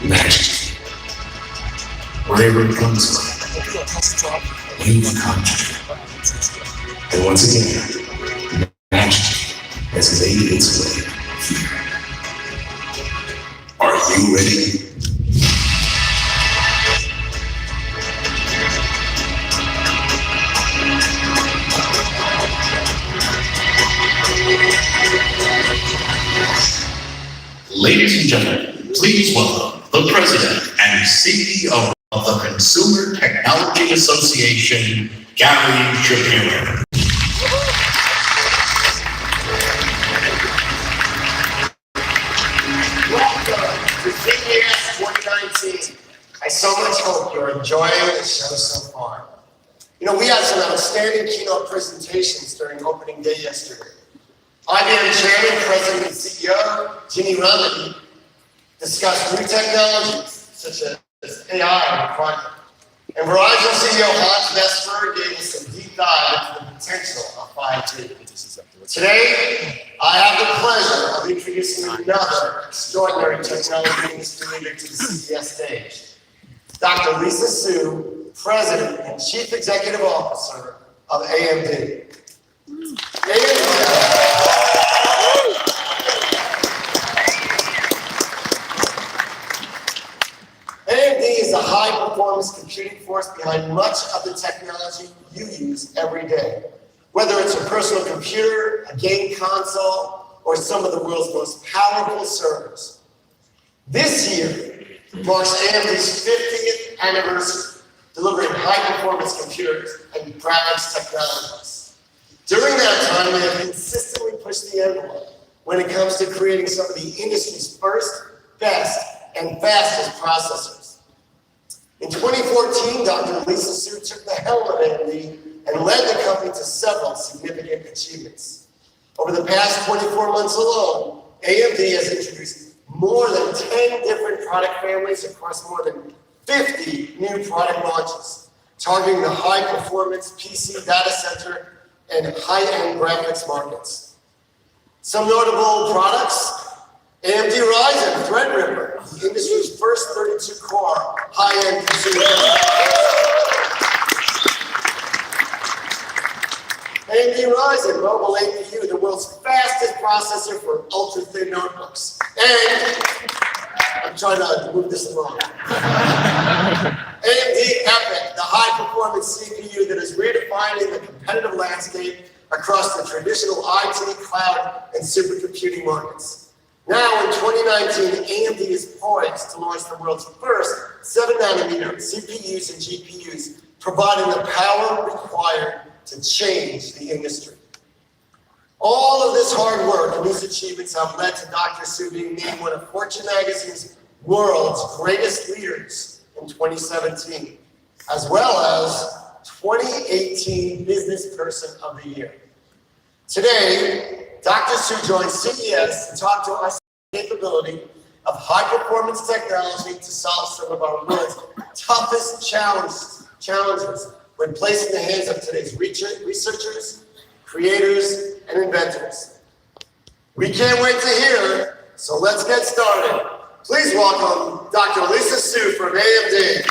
magic. Wherever it comes from, you've conjured. And once again, magic has made its way here. Are you ready? Ladies and gentlemen, please welcome the President and CEO of the Consumer Technology Association, Gary Shapiro. Welcome to CES 2019. I so much hope you're enjoying the show so far. You know, we had some outstanding keynote presentations during opening day yesterday. IBM Chairman, President, and CEO Timmy discussed new technologies such as AI and quantum. And Verizon CEO Hans Vesper gave us some deep dive into the potential of 5G. Today, I have the pleasure of introducing another extraordinary technology industry leader to the CES stage, Dr. Lisa Su, President and Chief Executive Officer of AMD. AMD is a high-performance computing force behind much of the technology you use every day. Whether it's a personal computer, a game console, or some of the world's most powerful servers. This year marks AMD's 50th anniversary, delivering high-performance computers and graphics technologies. During that time, we have consistently pushed the envelope when it comes to creating some of the industry's first, best, and fastest processors. In 2014, Dr. Lisa Su took the helm of AMD and led the company to several significant achievements. Over the past 24 months alone, AMD has introduced more than 10 different product families across more than 50 new product launches, targeting the high-performance PC data center and high-end graphics markets. Some notable products: AMD Ryzen Threadripper, the industry's first 32-core high-end consumer. AMD Ryzen Mobile APU, the world's fastest processor for ultra-thin notebooks. And I'm trying to move this along. AMD EPYC, the high-performance CPU that is redefining the competitive landscape across the traditional IT, cloud, and supercomputing markets. Now, in 2019, AMD is poised to launch the world's first 7-nanometer CPUs and GPUs, providing the power required to change the industry. All of this hard work and these achievements have led to Dr. Su being named one of Fortune magazine's world's greatest leaders in 2017, as well as 2018 Business Person of the Year. Today, Dr. Su joins CES to talk to us about the capability of high-performance technology to solve some of our world's toughest challenges when placed in the hands of today's researchers, creators, and inventors. We can't wait to hear, so let's get started. Please welcome Dr. Lisa Su from AMD.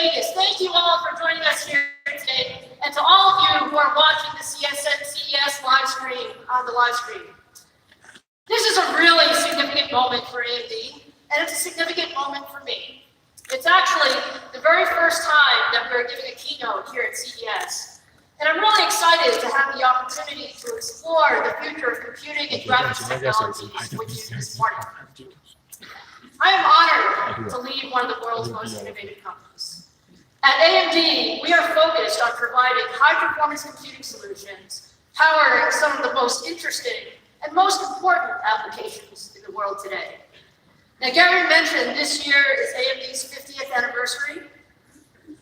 Vegas. Thank you all for joining us here today, and to all of you who are watching the CES live stream on the live stream. This is a really significant moment for AMD, and it's a significant moment for me. It's actually the very first time that we're giving a keynote here at CES, and I'm really excited to have the opportunity to explore the future of computing and graphics technologies with you this morning. I am honored to lead one of the world's most innovative companies. At AMD, we are focused on providing high-performance computing solutions, powering some of the most interesting and most important applications in the world today. Now, Gary mentioned this year is AMD's 50th anniversary.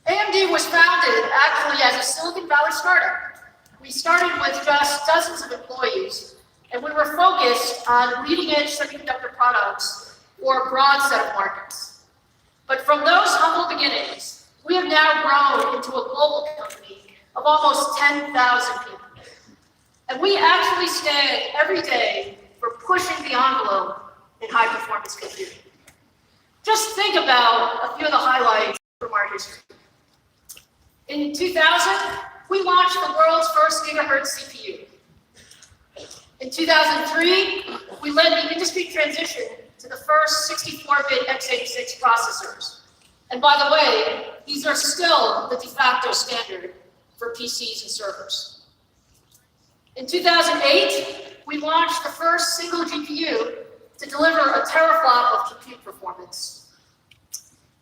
AMD was founded actually as a Silicon Valley startup. We started with just dozens of employees, and we were focused on leading-edge semiconductor products for a broad set of markets. But from those humble beginnings, we have now grown into a global company of almost 10,000 people. And we actually stand every day for pushing the envelope in high-performance computing. Just think about a few of the highlights from our history. In 2000, we launched the world's first gigahertz CPU. In 2003, we led the industry transition to the first 64-bit x86 processors. And by the way, these are still the de facto standard for PCs and servers. In 2008, we launched the first single GPU to deliver a teraflop of compute performance.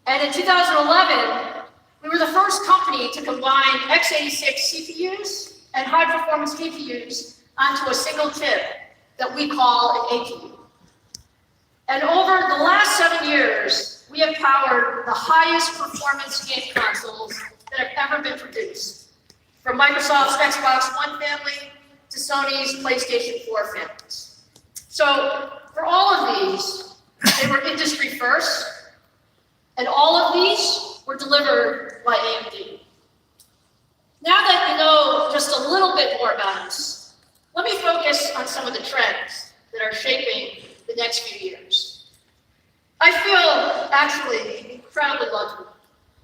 And in 2011, we were the first company to combine x86 CPUs and high-performance GPUs onto a single chip that we call an APU. And over the last 7 years, we have powered the highest performance game consoles that have ever been produced, from Microsoft's Xbox One family to Sony's PlayStation 4 families. So for all of these, they were industry first, and all of these were delivered by AMD. Now that you know just a little bit more about us, let me focus on some of the trends that are shaping the next few years. I feel actually incredibly lucky.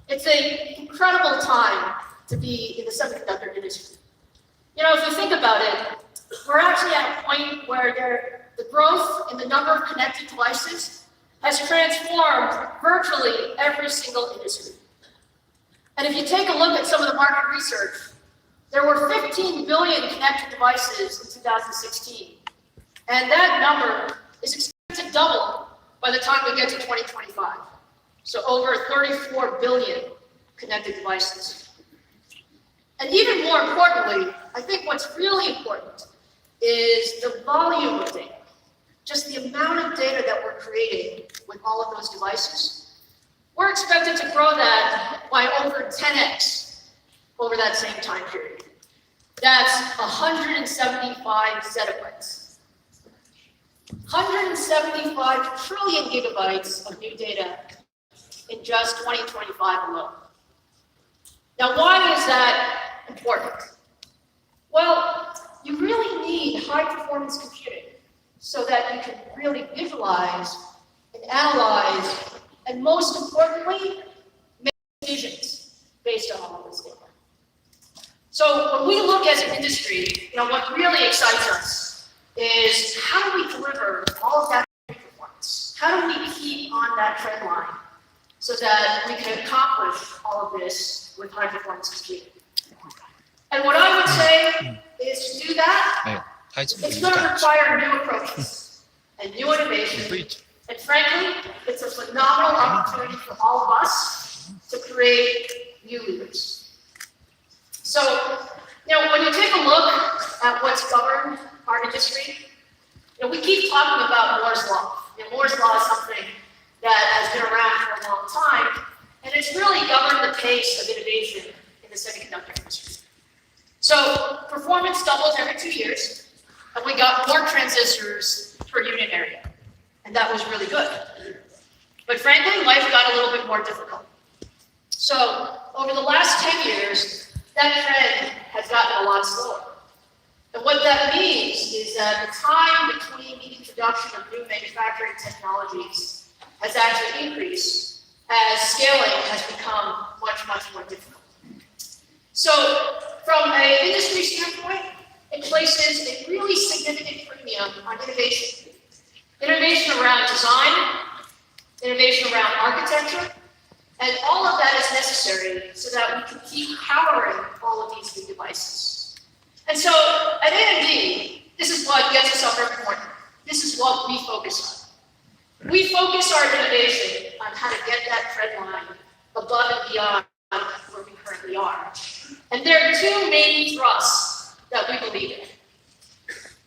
It's an incredible time to be in the semiconductor industry. You know, if you think about it, we're actually at a point where the growth in the number of connected devices has transformed virtually every single industry. And if you take a look at some of the market research, there were 15 billion connected devices in 2016. And that number is expected to double by the time we get to 2025. So over 34 billion connected devices. And even more importantly, I think what's really important is the volume of data. Just the amount of data that we're creating with all of those devices. We're expected to grow that by over 10x over that same time period. That's 175 zettabytes. 175 trillion gigabytes of new data in just 2025 alone. Now, why is that important? Well, you really need high-performance computing so that you can really visualize and analyze, and most importantly, make decisions based on all of this data. So when we look as an industry, you know, what really excites us is how do we deliver all of that performance? How do we keep on that trend line so that we can accomplish all of this with high-performance computing? And what I would say is to do that, it's going to require new approaches and new innovation. And frankly, it's a phenomenal opportunity for all of us to create new leaders. So, you know, when you take a look at what's governed our industry, you know, we keep talking about Moore's Law. You know, Moore's Law is something that has been around for a long time, and it's really governed the pace of innovation in the semiconductor industry. So performance doubled every 2 years, and we got more transistors per unit area, and that was really good. But frankly, life got a little bit more difficult. So over the last 10 years, that trend has gotten a lot slower. And what that means is that the time between the introduction of new manufacturing technologies has actually increased as scaling has become much, much more difficult. So from an industry standpoint, it places a really significant premium on innovation. Innovation around design, innovation around architecture, and all of that is necessary so that we can keep powering all of these new devices. And so at AMD, this is what gets us up every morning. This is what we focus on. We focus our innovation on how to get that trend line above and beyond where we currently are. And there are two main thrusts that we believe in.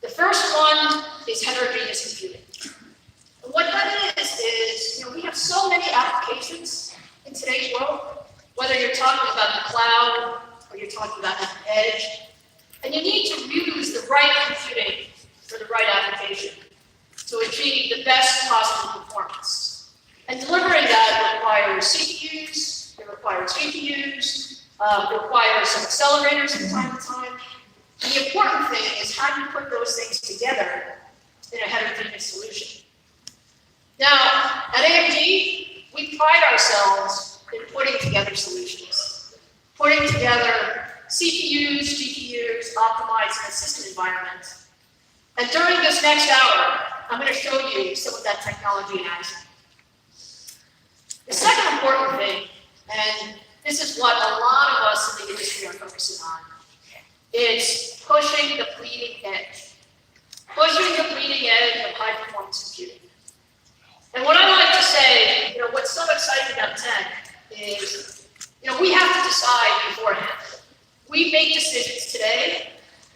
The first one is heterogeneous computing. And what that is, we have so many applications in today's world, whether you're talking about the cloud or you're talking about an edge, and you need to use the right computing for the right application to achieve the best possible performance. And delivering that requires CPUs, it requires GPUs, it requires some accelerators from time to time. And the important thing is how do you put those things together in a heterogeneous solution. Now, at AMD, we pride ourselves in putting together solutions, putting together CPUs, GPUs, optimized in a system environment. And during this next hour, I'm going to show you some of that technology in action. The second important thing, and this is what a lot of us in the industry are focusing on, is pushing the bleeding edge. Pushing the bleeding edge of high-performance computing. And what I like to say, what's so exciting about tech is, we have to decide beforehand. We make decisions today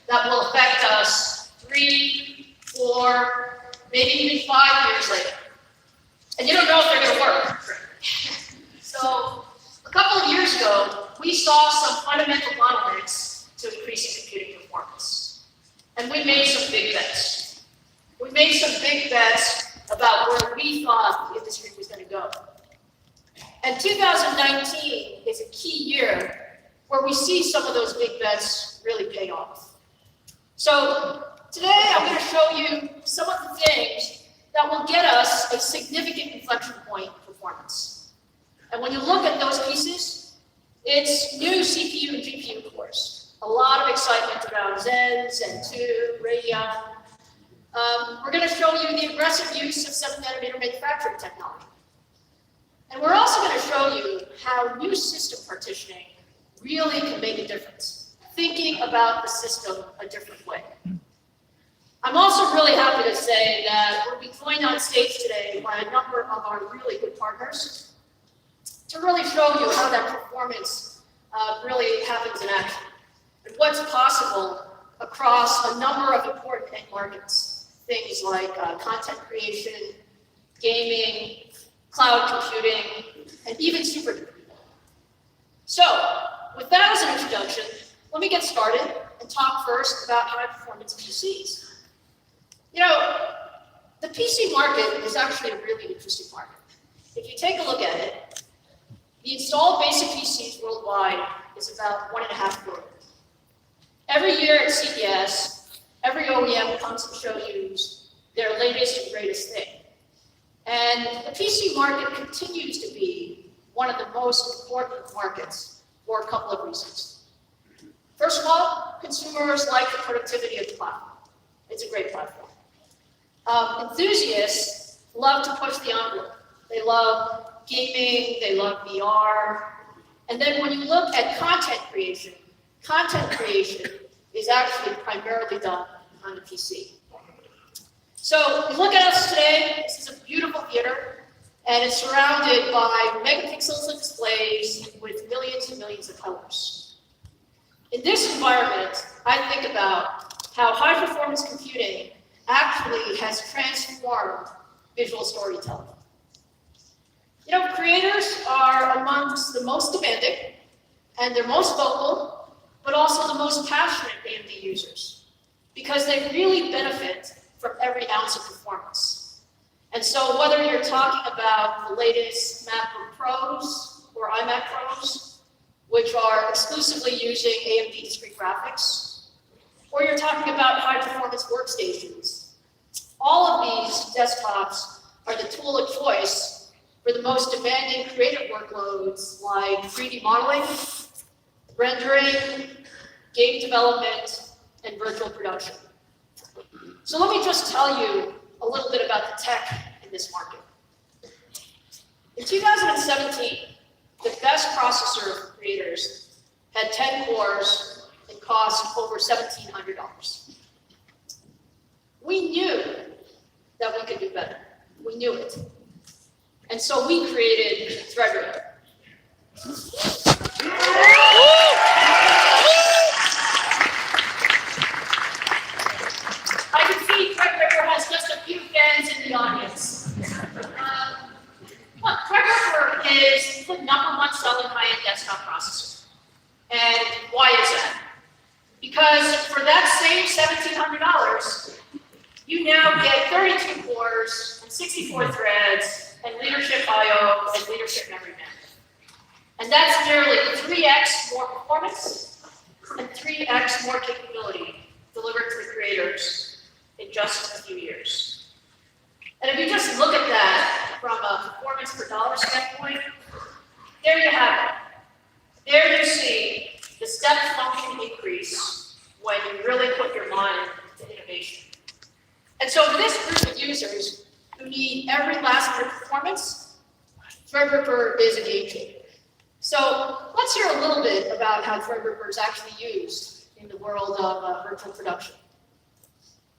that will affect us 3, 4, maybe even 5 years later. And you don't know if they're going to work. So a couple of years ago, we saw some fundamental bottlenecks to increasing computing performance. And we made some big bets. We made some big bets about where we thought the industry was going to go. And 2019 is a key year where we see some of those big bets really pay off. So today I'm going to show you some of the things that will get us a significant inflection point in performance. And when you look at those pieces, it's new CPU and GPU cores. A lot of excitement around Zen, Zen 2, Radeon. We're going to show you the aggressive use of 7nm manufacturing technology. And we're also going to show you how new system partitioning really can make a difference, thinking about the system a different way. I'm also really happy to say that we'll be joined on stage today by a number of our really good partners to really show you how that performance really happens in action and what's possible across a number of important end markets, things like content creation, gaming, cloud computing, and even supercomputing. So, with that as an introduction, let me get started and talk first about high-performance PCs. The PC market is actually a really interesting market. If you take a look at it, the installed base of PCs worldwide is about 1.5 billion. Every year at CES, every OEM comes and shows you their latest and greatest thing. And the PC market continues to be one of the most important markets for a couple of reasons. First of all, consumers like the productivity of the platform. It's a great platform. Enthusiasts love to push the envelope. They love gaming, they love VR. And then when you look at content creation is actually primarily done on the PC. So look at us today. This is a beautiful theater, and it's surrounded by megapixels of displays with millions and millions of colors. In this environment, I think about how high-performance computing actually has transformed visual storytelling. Creators are amongst the most demanding, and they're most vocal, but also the most passionate AMD users, because they really benefit from every ounce of performance. And so whether you're talking about the latest MacBook Pros or iMac Pros, which are exclusively using AMD discrete graphics, or you're talking about high-performance workstations, all of these desktops are the tool of choice for the the most demanding creative workloads like 3D modeling, rendering, game development, and virtual production. So let me just tell you a little bit about the tech in this market. In 2017, the best processor for creators had 10 cores and cost over $1,700. We knew that we could do better. We knew it. And so we created Threadripper. I can see Threadripper has just a few fans in the audience. Look, Threadripper is the #1 selling high-end desktop processor. And why is that? Because for that same $1,700, you now get 32 cores and 64 threads and leadership I/O and leadership memory management. And that's nearly 3x more performance and 3x more capability delivered to the creators in just a few years. And if you just look at that from a performance per dollar standpoint, there you have it. There you see the step function increase when you really put your mind to innovation. And so for this group of users who need every last bit of performance, Threadripper is a game changer. So let's hear a little bit about how Threadripper is actually used in the world of virtual production.